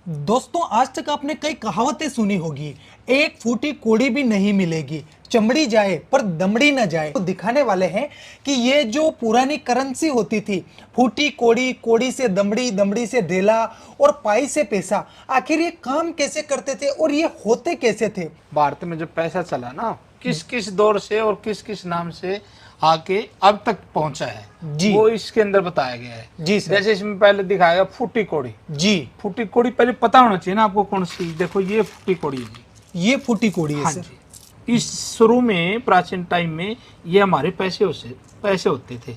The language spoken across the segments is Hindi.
दोस्तों, आज तक आपने कई कहावतें सुनी होगी, एक फूटी कोड़ी भी नहीं मिलेगी, चमड़ी जाए पर दमड़ी न जाए। तो दिखाने वाले हैं कि ये जो पुरानी करेंसी होती थी, फूटी कोड़ी, कोड़ी से दमड़ी, दमड़ी से ढेला और पाई से पैसा, आखिर ये काम कैसे करते थे और ये होते कैसे थे। भारत में जो पैसा चला ना, किस किस दौर से और किस किस नाम से आके अब तक पहुंचा है जी, वो इसके अंदर बताया गया है। जी सर। जैसे इसमें पहले दिखाया फूटी कोड़ी। जी, फूटी कोड़ी पहले पता होना चाहिए ना आपको कौन सी। देखो ये फूटी कोड़ी है जी। ये फूटी कोड़ी है हाँ सर। जी। इस शुरू में प्राचीन टाइम में ये हमारे पैसे होते थे,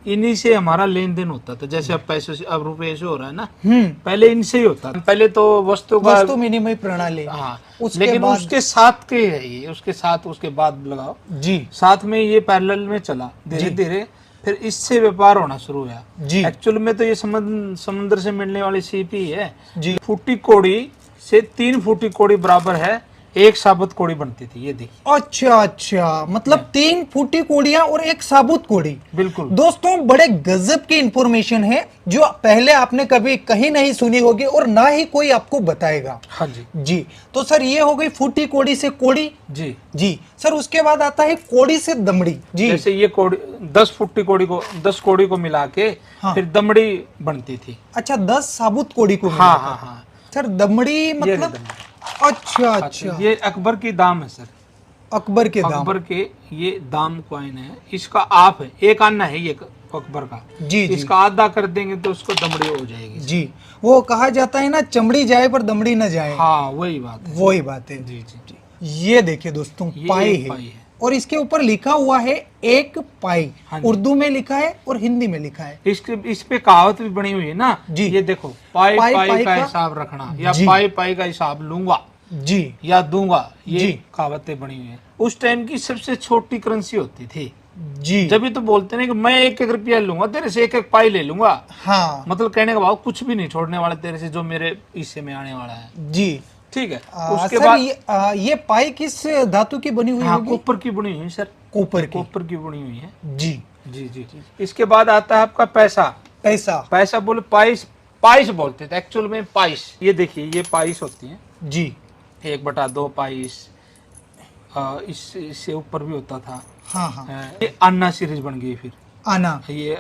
इन्हीं से हमारा लेन देन होता था। जैसे अब पैसे से, अब रुपये से हो रहा है ना, पहले इनसे ही होता था। पहले तो वस्तु विनिमय प्रणाली। हाँ, उसके लेकिन बाद उसके साथ के है ये, उसके साथ उसके बाद लगाओ जी, साथ में ये पैरेलल में चला धीरे धीरे, फिर इससे व्यापार होना शुरू हुआ जी। एक्चुअल में तो ये समुद्र से मिलने वाली सीप ही है जी। फूटी कोड़ी से 3 फूटी कोड़ी बराबर है 1 साबुत कोड़ी बनती थी। ये देखिए। अच्छा अच्छा, मतलब 3 फूटी कोड़ियां और 1 साबुत कोड़ी। बिल्कुल दोस्तों, बड़े गजब की इंफॉर्मेशन है जो पहले आपने कभी कहीं नहीं सुनी होगी और ना ही कोई आपको बताएगा। हाँ जी। जी, तो सर ये हो गई फूटी कोड़ी से कोड़ी। जी जी सर, उसके बाद आता है कोड़ी से दमड़ी। जी, जैसे ये कोड़ी 10 फुट्टी कोड़ी को 10 कोड़ी को मिला के हाँ। फिर दमड़ी बनती थी। अच्छा, 10 साबुत कोड़ी को हाँ मिलाकर। हाँ हाँ। सर दमड़ी मतलब दमड़ी। अच्छा अच्छा, ये अकबर की दाम है सर। अकबर के दाम। अकबर के ये दाम कॉइन है, इसका आप है 1 आना है ये अकबर का। जी जी इसका आधा कर देंगे तो उसको दमड़ी हो जाएगी। जी, वो कहा जाता है ना, चमड़ी जाए पर दमड़ी न जाए। हाँ वही बात है। वही बात है। जी जी जी। ये देखिए दोस्तों, ये पाई एक है पाई है। और इसके ऊपर लिखा हुआ है 1 पाई। हाँ जी। उर्दू में लिखा है और हिंदी में लिखा है। इस पे कहावत भी बनी हुई है ना जी। ये देखो, पाई पाई पाई का का हिसाब रखना, या जी। पाई पाई का हिसाब लूंगा जी या दूंगा, ये जी। कहावतें बनी हुई है। उस टाइम की सबसे छोटी करेंसी होती थी। जी। जब भी तो बोलते ना कि मैं 1-1 रुपया लूंगा तेरे से, 1-1 पाई ले लूंगा। हाँ मतलब कहने का भाव कुछ भी नहीं छोड़ने वाला तेरे से जो मेरे हिस्से में आने वाला है। जी। ठीक है। उसके सर बाद ये पाई किस धातु की बनी हुई हाँ होगी? कॉपर की बनी हुई है सर। कॉपर की। कॉपर की बनी हुई है। जी। जी जी। इसके बाद आता है आपका पैसा। पैसा। पैसा बोले पाइस, पाइस बोलते थे एक्चुअल में पाइस। ये देखिए ये पाइस होती है जी। 1/2 पाइस। इससे ऊपर भी होता था। हाँ हाँ। ये आना सीरीज बन गई फिर। आना। ये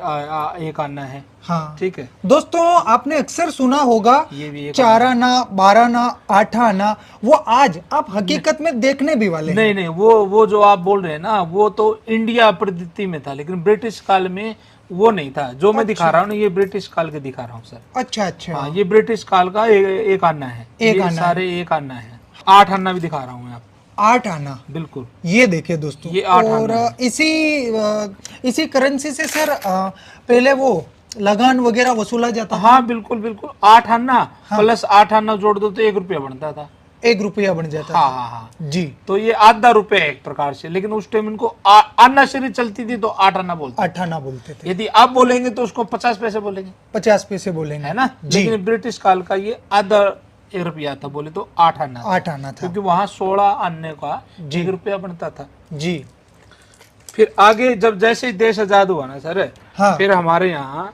1 आना है। हाँ ठीक है। दोस्तों, आपने अक्सर सुना होगा ये भी 4 आना, 12 आना, 8 आना। वो आज आप हकीकत में देखने भी वाले हैं। नहीं नहीं, वो जो आप बोल रहे हैं ना, वो तो इंडिया पद्धति में था, लेकिन ब्रिटिश काल में वो नहीं था। जो मैं दिखा रहा हूँ ना, ये ब्रिटिश काल के दिखा रहा हूँ सर। अच्छा अच्छा। हाँ, ये ब्रिटिश काल का 1 आना है। एक ये आना सारे 1 आना है। 8 आना भी दिखा रहा हूँ मैं आपको। 8 आना। बिल्कुल। ये देखिए दोस्तों, ये 8 और आना है। इसी करेंसी से सर पहले वो लगान वगैरह वसूला जाता था। हाँ बिल्कुल बिल्कुल। 8 आना प्लस 8 आना जोड़ दो तो 1 रुपया बनता था। 1 रुपया बन जाता हाँ था। हाँ हाँ। जी। तो ये आधा रुपया है एक प्रकार से, लेकिन उस टाइम इनको आना सीरीज चलती थी तो 8 आना बोलते। 8 आना बोलते थे। यदि आप बोलेंगे तो उसको 50 पैसे बोलेंगे, 50 पैसे बोलेंगे, है ना। लेकिन ब्रिटिश काल का ये आधा 1 रुपया था, बोले तो 8 आना था। 8 आना था। क्योंकि वहां 16 आने का 1 रुपया बनता था। जी। फिर आगे जब जैसे ही देश आजाद हुआ ना सर, हाँ। फिर हमारे यहाँ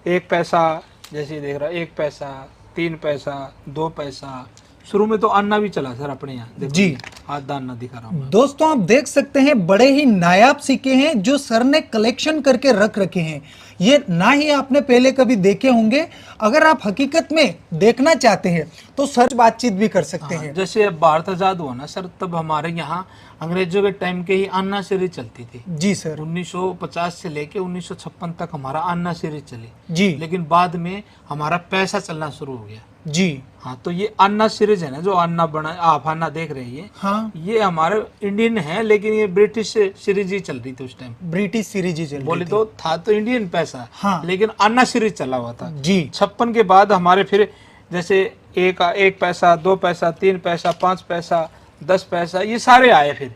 1 पैसा, जैसे देख रहा 1 पैसा, 3 पैसा, 2 पैसा। शुरू में तो अन्ना भी चला सर अपने यहाँ। देखो जी। आधा अन्ना दिखा रहा हूँ। दोस्तों, आप देख सकते हैं बड़े ही नायाब सिक्के हैं जो सर ने कलेक्शन करके रख रखे हैं। ये ना ही आपने पहले कभी देखे होंगे। अगर आप हकीकत में देखना चाहते हैं तो सर बातचीत भी कर सकते हैं। जैसे अब भारत आजाद हुआ ना सर, तब हमारे यहाँ अंग्रेजों के टाइम के ही अन्ना सीरीज चलती थी। जी सर। 1950 से लेके 1956 तक हमारा अन्ना सीरीज चली। जी। लेकिन बाद में हमारा पैसा चलना शुरू हो गया। जी। हाँ, तो ये अन्ना सीरीज है ना, जो अन्ना बना आप अन्ना देख रहे हैं, हाँ, ये हमारे इंडियन है, लेकिन ये ब्रिटिश सीरीज ही चल रही थी उस टाइम। ब्रिटिश सीरीज ही चल रही बोले थी। तो था तो इंडियन पैसा। हाँ। लेकिन अन्ना सीरीज चला हुआ था। जी। 56 के बाद हमारे फिर जैसे 1 पैसा, 2 पैसा, 3 पैसा, 5 पैसा, 10 पैसा, ये सारे आए फिर।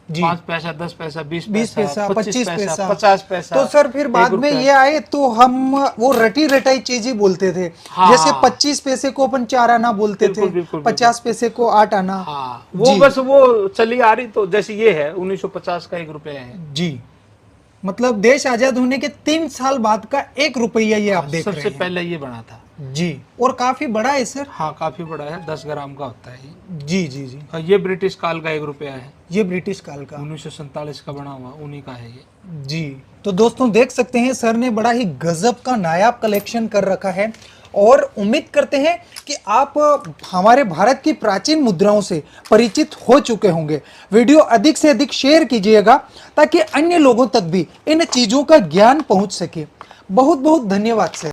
जी। 5 पैसा, 10 पैसा, 20 पैसा, 25 पैसा, 50 पैसा। तो सर फिर बाद में ये आए तो हम वो रटी रटाई चीजें बोलते थे। हाँ। जैसे 25 पैसे को अपन 4 आना बोलते थे, बिल्कुल, बिल्कुल, 50 पैसे को 8 आना। हाँ, वो बस वो चली आ रही। तो जैसे ये है 1950 का 1 रुपया है। जी, मतलब देश आजाद होने के 3 साल बाद का 1 रुपया ये आप देख रहे सबसे हैं। पहले ये बना था। जी, और काफी बड़ा है सर। हाँ काफी बड़ा है, 10 ग्राम का होता है ये। जी जी जी। और ये ब्रिटिश काल का 1 रुपया है, ये ब्रिटिश काल का। 1947 का बना हुआ, उन्हीं का है ये। जी, तो दोस्तों देख सकते हैं सर ने बड़ा ही गजब का नायाब कलेक्शन कर रखा है, और उम्मीद करते हैं कि आप हमारे भारत की प्राचीन मुद्राओं से परिचित हो चुके होंगे। वीडियो अधिक से अधिक शेयर कीजिएगा ताकि अन्य लोगों तक भी इन चीजों का ज्ञान पहुंच सके। बहुत बहुत धन्यवाद सर।